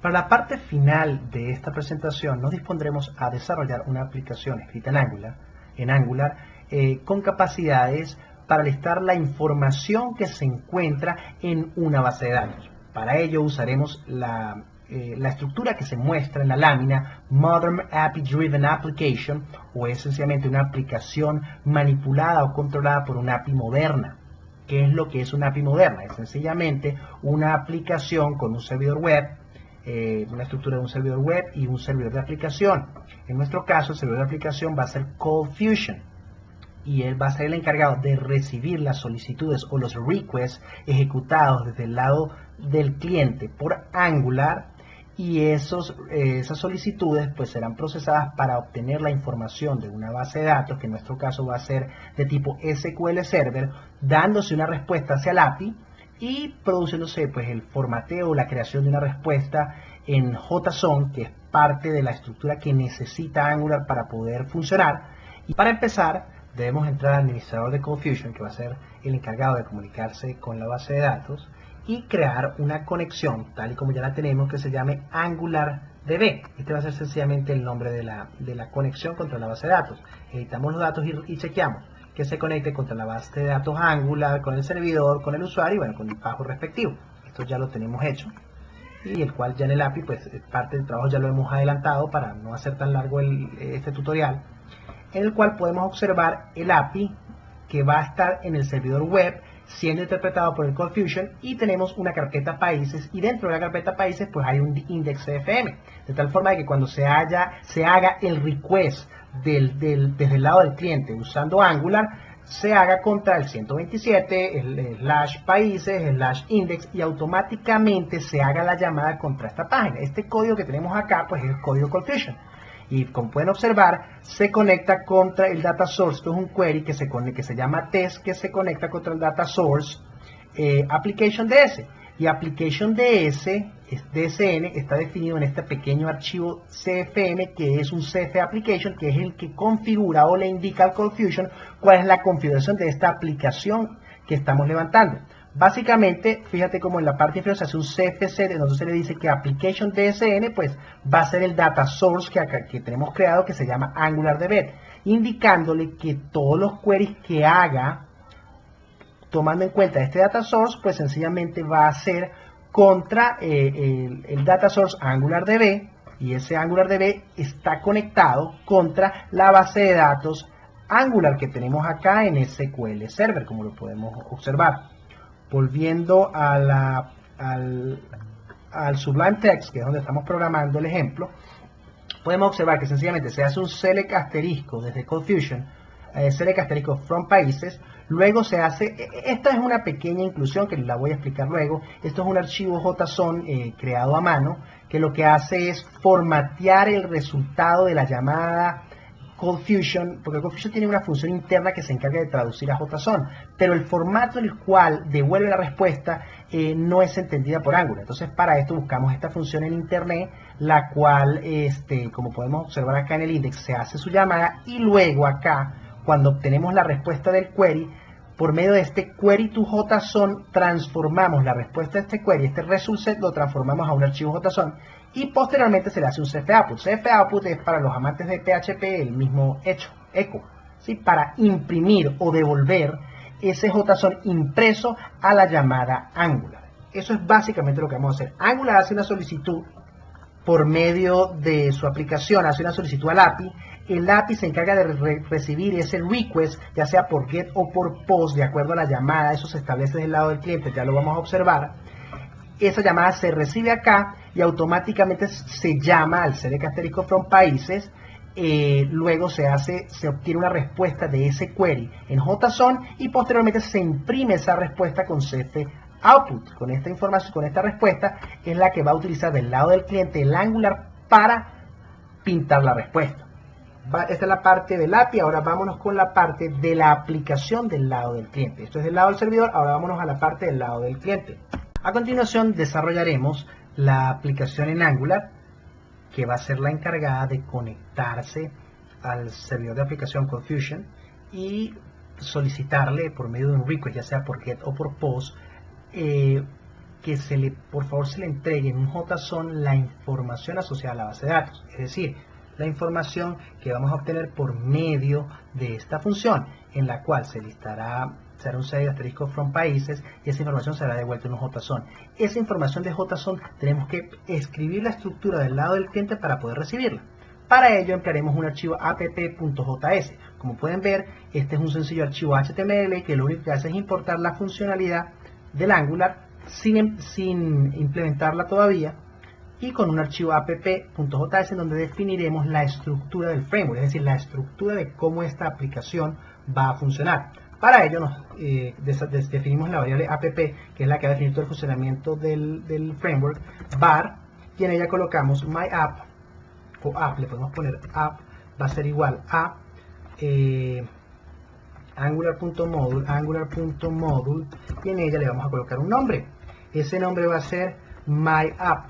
Para la parte final de esta presentación nos dispondremos a desarrollar una aplicación escrita en Angular con capacidades para listar la información que se encuentra en una base de datos. Para ello usaremos la estructura que se muestra en la lámina Modern API Driven Application, o es sencillamente una aplicación manipulada o controlada por una API moderna. ¿Qué es lo que es una API moderna? Es sencillamente una aplicación con un servidor web, una estructura de un servidor web y un servidor de aplicación. En nuestro caso, el servidor de aplicación va a ser ColdFusion y él va a ser el encargado de recibir las solicitudes o los requests ejecutados desde el lado del cliente por Angular, y esas solicitudes pues serán procesadas para obtener la información de una base de datos, que en nuestro caso va a ser de tipo SQL Server, dándose una respuesta hacia el API y produciéndose pues el formateo, la creación de una respuesta en JSON, que es parte de la estructura que necesita Angular para poder funcionar. Y para empezar debemos entrar al administrador de ColdFusion, que va a ser el encargado de comunicarse con la base de datos, y crear una conexión, tal y como ya la tenemos, que se llame AngularDB. Este va a ser sencillamente el nombre de la conexión contra la base de datos. Editamos los datos y chequeamos que se conecte contra la base de datos Angular, con el servidor, con el usuario y bueno, con el paso respectivo. Esto ya lo tenemos hecho, y el cual ya en el API, pues parte del trabajo ya lo hemos adelantado para no hacer tan largo este tutorial, en el cual podemos observar el API que va a estar en el servidor web siendo interpretado por el ColdFusion, y tenemos una carpeta países, y dentro de la carpeta países pues hay un index.cfm, de tal forma de que cuando se haga el request desde el lado del cliente usando Angular, se haga contra el 127, el /países, /index, y automáticamente se haga la llamada contra esta página. Este código que tenemos acá pues es el código ColdFusion. Y como pueden observar, se conecta contra el data source. Esto es un query que se llama test, que se conecta contra el data source application DS. Y application DS, DSN, está definido en este pequeño archivo CFM, que es un CF application, que es el que configura o le indica al ColdFusion cuál es la configuración de esta aplicación que estamos levantando. Básicamente, fíjate como en la parte inferior se hace un CFC, de donde se le dice que application DSN pues va a ser el data source que tenemos creado, que se llama AngularDB, indicándole que todos los queries que haga tomando en cuenta este data source, pues sencillamente va a ser contra el data source AngularDB, y ese AngularDB está conectado contra la base de datos Angular que tenemos acá en SQL Server, como lo podemos observar. Volviendo al Sublime Text, que es donde estamos programando el ejemplo, podemos observar que sencillamente se hace un select asterisco desde ColdFusion, select asterisco from países, luego se hace, esta es una pequeña inclusión que la voy a explicar luego. Esto es un archivo JSON creado a mano, que lo que hace es formatear el resultado de la llamada ColdFusion, porque ColdFusion tiene una función interna que se encarga de traducir a JSON, pero el formato en el cual devuelve la respuesta no es entendida por Angular. Entonces para esto buscamos esta función en internet, la cual, como podemos observar acá en el index, se hace su llamada, y luego acá, cuando obtenemos la respuesta del query, por medio de este query to JSON, transformamos la respuesta de este query, este result set, lo transformamos a un archivo JSON, y posteriormente se le hace un cfoutput. Cfoutput es, para los amantes de PHP, el mismo eco, ¿sí? Para imprimir o devolver ese JSON impreso a la llamada Angular. Eso es básicamente lo que vamos a hacer. Angular hace una solicitud por medio de su aplicación, hace una solicitud al API. El API se encarga de recibir ese request, ya sea por GET o por POST, de acuerdo a la llamada. Eso se establece del lado del cliente, ya lo vamos a observar. Esa llamada se recibe acá y automáticamente se llama al select asterisco from países. Luego se obtiene una respuesta de ese query en JSON, y posteriormente se imprime esa respuesta con cfoutput. Con esta información, con esta respuesta, es la que va a utilizar del lado del cliente el Angular para pintar la respuesta. Esta es la parte del API. Ahora vámonos con la parte de la aplicación del lado del cliente. Esto es del lado del servidor, ahora vámonos a la parte del lado del cliente. A continuación desarrollaremos la aplicación en Angular, que va a ser la encargada de conectarse al servidor de aplicación ColdFusion y solicitarle por medio de un request, ya sea por GET o por POST, que por favor se le entregue en un JSON la información asociada a la base de datos, es decir, la información que vamos a obtener por medio de esta función, en la cual se listará, será un side asterisco from países, y esa información será devuelta en un JSON. Esa información de JSON tenemos que escribir la estructura del lado del cliente para poder recibirla. Para ello emplearemos un archivo app.js. Como pueden ver, este es un sencillo archivo HTML que lo único que hace es importar la funcionalidad del Angular sin implementarla todavía, y con un archivo app.js en donde definiremos la estructura del framework, es decir, la estructura de cómo esta aplicación va a funcionar. Para ello definimos la variable app, que es la que va a definir todo el funcionamiento del framework, var, y en ella colocamos myapp, o app, le podemos poner app, va a ser igual a angular.module, y en ella le vamos a colocar un nombre. Ese nombre va a ser myapp,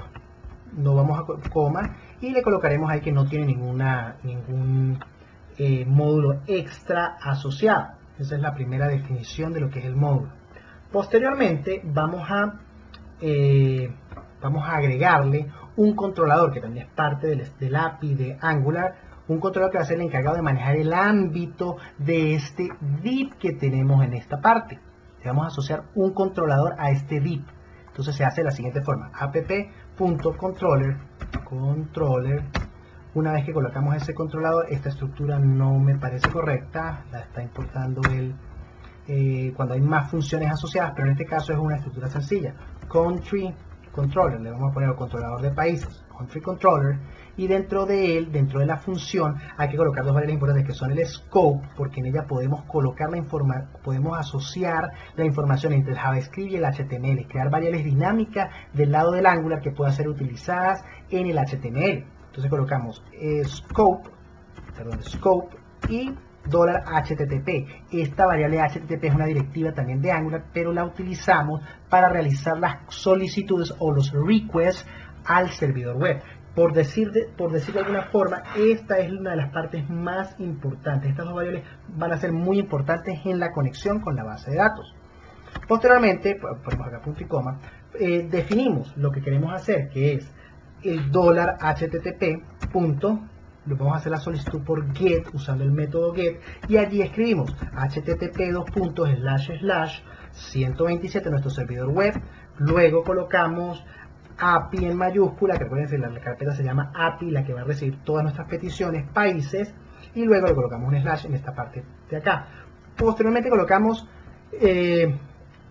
no vamos a coma, y le colocaremos ahí que no tiene ningún módulo extra asociado. Esa es la primera definición de lo que es el módulo. Posteriormente vamos a agregarle un controlador que también es parte del API de Angular, un controlador que va a ser el encargado de manejar el ámbito de este div que tenemos en esta parte. Le vamos a asociar un controlador a este div. Entonces se hace de la siguiente forma: app.controller, una vez que colocamos ese controlador, esta estructura no me parece correcta, la está importando cuando hay más funciones asociadas, pero en este caso es una estructura sencilla. Country controller, le vamos a poner el controlador de países, country controller, y dentro de él, dentro de la función, hay que colocar dos variables importantes que son el scope, porque en ella podemos colocar podemos asociar la información entre el JavaScript y el HTML, crear variables dinámicas del lado del Angular que puedan ser utilizadas en el HTML. Entonces colocamos scope y $HTTP. Esta variable HTTP es una directiva también de Angular, pero la utilizamos para realizar las solicitudes o los requests al servidor web. Por decir de alguna forma, esta es una de las partes más importantes. Estas dos variables van a ser muy importantes en la conexión con la base de datos. Posteriormente, ponemos acá punto y coma, definimos lo que queremos hacer, que es el $HTTP. Lo vamos a hacer la solicitud por get usando el método get, y allí escribimos http://127 nuestro servidor web. Luego colocamos API en mayúscula, que recuerden que la carpeta se llama API, la que va a recibir todas nuestras peticiones, países, y luego le colocamos un slash en esta parte de acá. Posteriormente colocamos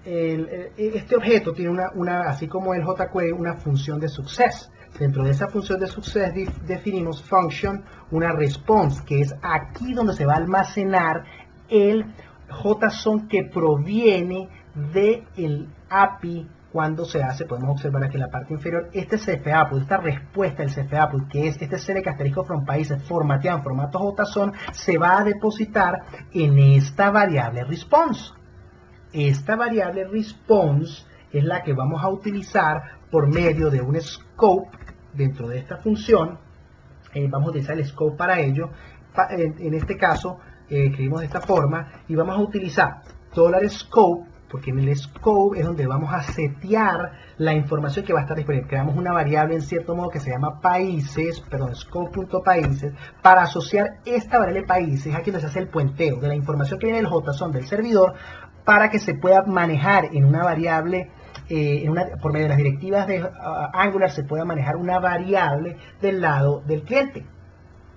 este objeto tiene así como el jQuery, una función de success. Dentro de esa función de success definimos function, una response, que es aquí donde se va a almacenar el JSON que proviene del API. Cuando se hace, podemos observar aquí en la parte inferior, este CFAPL, esta respuesta del CFAPL, que es este select asterisco from países formateado en formato JSON, se va a depositar en esta variable response. Esta variable response es la que vamos a utilizar por medio de un scope dentro de esta función. Vamos a utilizar el scope para ello. En este caso, escribimos de esta forma y vamos a utilizar $scope, porque en el scope es donde vamos a setear la información que va a estar disponible. Creamos una variable en cierto modo que se llama scope.países, para asociar esta variable países aquí donde se hace el puenteo de la información que viene del JSON del servidor, para que se pueda manejar en una variable, por medio de las directivas de Angular se pueda manejar una variable del lado del cliente,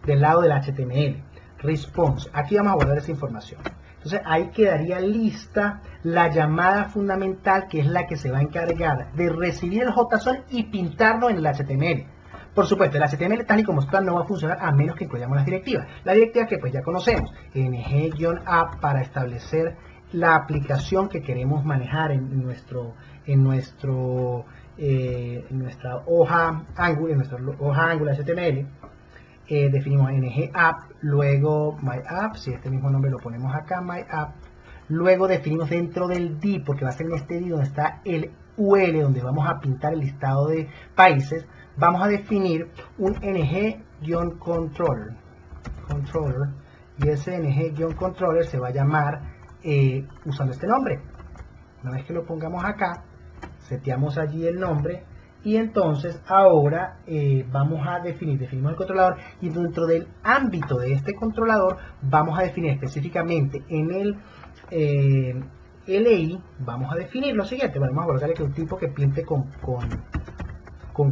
del lado del HTML. Response, aquí vamos a guardar esa información. Entonces ahí quedaría lista la llamada fundamental, que es la que se va a encargar de recibir el JSON y pintarlo en el HTML. Por supuesto, el HTML tal y como está no va a funcionar a menos que incluyamos las directivas. La directiva que pues ya conocemos, ng-app, para establecer la aplicación que queremos manejar en nuestra hoja Angular HTML. Definimos ng-app, luego myapp, si este mismo nombre lo ponemos acá, myapp. Luego definimos dentro del div, porque va a ser en este div donde está el UL, donde vamos a pintar el listado de países, vamos a definir un ng-controller, y ese ng-controller se va a llamar usando este nombre. Una vez que lo pongamos acá, seteamos allí el nombre y entonces ahora vamos a definimos el controlador, y dentro del ámbito de este controlador vamos a definir específicamente en el LI, vamos a definir lo siguiente. Bueno, vamos a colocarle que un tipo que pinte con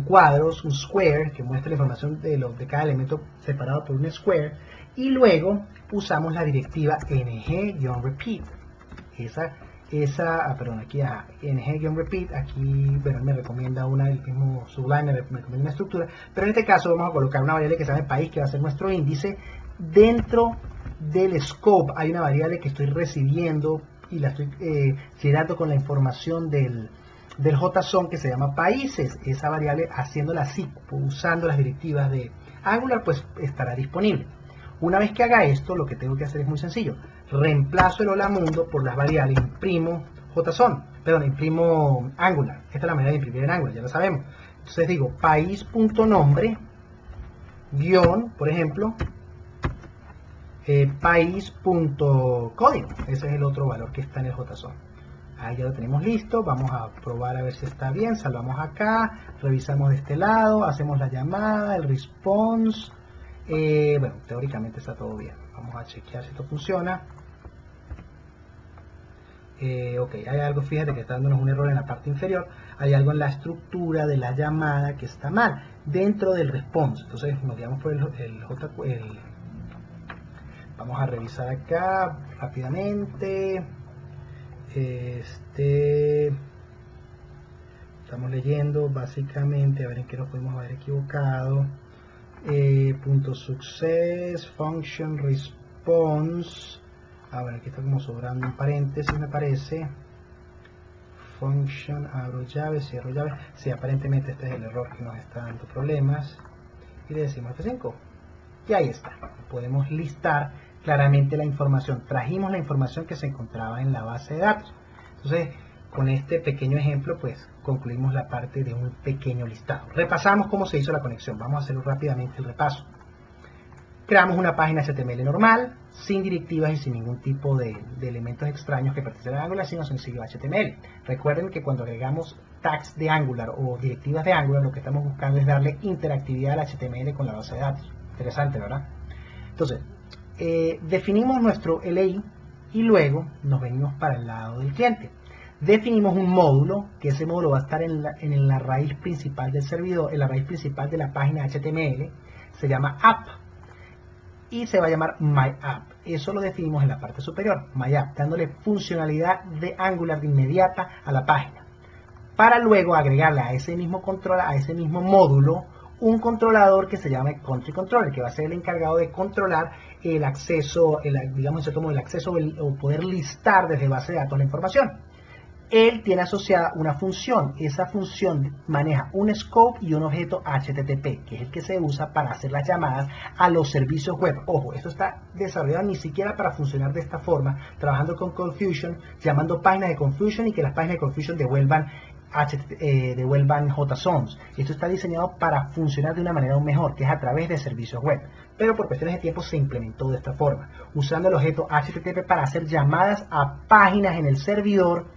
cuadros, un square, que muestre la información de cada elemento separado por un square, y luego usamos la directiva ng-repeat. Aquí ng-repeat, aquí, bueno, me recomienda una, el mismo Sublime me recomienda una estructura, pero en este caso vamos a colocar una variable que se llama país, que va a ser nuestro índice. Dentro del scope hay una variable que estoy recibiendo y la estoy llenando con la información del JSON, que se llama países. Esa variable, haciéndola así, usando las directivas de Angular, pues estará disponible. Una vez que haga esto, lo que tengo que hacer es muy sencillo. Reemplazo el hola mundo por las variables, imprimo imprimo Angular. Esta es la manera de imprimir en Angular, ya lo sabemos. Entonces digo país.nombre guión, por ejemplo, país.código. Ese es el otro valor que está en el JSON. Ahí ya lo tenemos listo. Vamos a probar a ver si está bien. Salvamos acá, revisamos de este lado, hacemos la llamada, el response. Bueno, teóricamente está todo bien. Vamos a chequear si esto funciona. Ok, hay algo, fíjate que está dándonos un error en la parte inferior. Hay algo en la estructura de la llamada que está mal dentro del response. Entonces nos guiamos por vamos a revisar acá rápidamente. Estamos leyendo básicamente, a ver en qué nos podemos haber equivocado. Punto success, function response. Bueno, aquí está como sobrando un paréntesis, me parece. Function, abro llave, cierro llave. Sí, aparentemente este es el error que nos está dando problemas. Y le decimos F5. Y ahí está. Podemos listar claramente la información. Trajimos la información que se encontraba en la base de datos. Entonces, con este pequeño ejemplo, pues concluimos la parte de un pequeño listado. Repasamos cómo se hizo la conexión. Vamos a hacer rápidamente el repaso. Creamos una página HTML normal, sin directivas y sin ningún tipo de elementos extraños que pertenecen a Angular, sino sencillo HTML. Recuerden que cuando agregamos tags de Angular o directivas de Angular, lo que estamos buscando es darle interactividad al HTML con la base de datos. Interesante, ¿verdad? Entonces, definimos nuestro LI y luego nos venimos para el lado del cliente. Definimos un módulo, que ese módulo va a estar en la raíz principal del servidor, en la raíz principal de la página HTML, se llama app y se va a llamar myApp. Eso lo definimos en la parte superior, myApp, dándole funcionalidad de Angular de inmediata a la página, para luego agregarle a ese mismo módulo un controlador que se llama Country Controller, que va a ser el encargado de controlar el acceso, digamos en cierto modo, el acceso o poder listar desde base de datos la información. Él tiene asociada una función. Esa función maneja un scope y un objeto HTTP, que es el que se usa para hacer las llamadas a los servicios web. Ojo, esto está desarrollado ni siquiera para funcionar de esta forma, trabajando con Confusion, llamando páginas de Confusion y que las páginas de Confusion devuelvan JSONs. Esto está diseñado para funcionar de una manera aún mejor, que es a través de servicios web. Pero por cuestiones de tiempo se implementó de esta forma, usando el objeto HTTP para hacer llamadas a páginas en el servidor,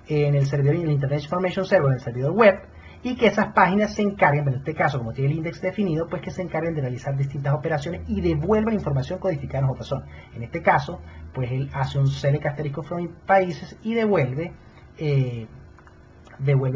en el Internet Information Server, en el servidor web, y que esas páginas se encarguen, en este caso como tiene el index definido, pues que se encarguen de realizar distintas operaciones y devuelvan información codificada en JSON. En este caso, pues él hace un select asterisk from países y devuelve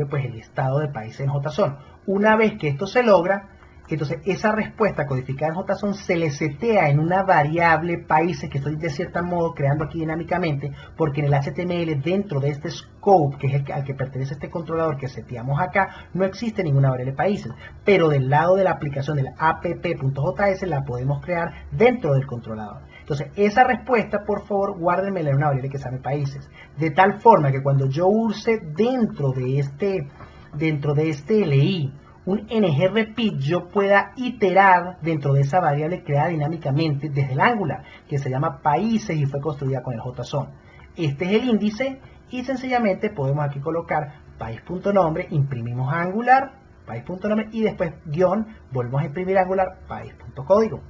pues el listado de países en JSON. Una vez que esto se logra, entonces esa respuesta codificada en JSON se le setea en una variable países que estoy de cierto modo creando aquí dinámicamente, porque en el HTML dentro de este scope, que es al que pertenece este controlador que seteamos acá, no existe ninguna variable países, pero del lado de la aplicación del app.js la podemos crear dentro del controlador. Entonces esa respuesta, por favor, guárdenmela en una variable que se llame países, de tal forma que cuando yo use dentro de este LI un ng-repeat, yo pueda iterar dentro de esa variable creada dinámicamente desde el Angular, que se llama países y fue construida con el JSON. Este es el índice y sencillamente podemos aquí colocar país.nombre, imprimimos Angular, país.nombre y después guión, volvemos a imprimir Angular, país.código.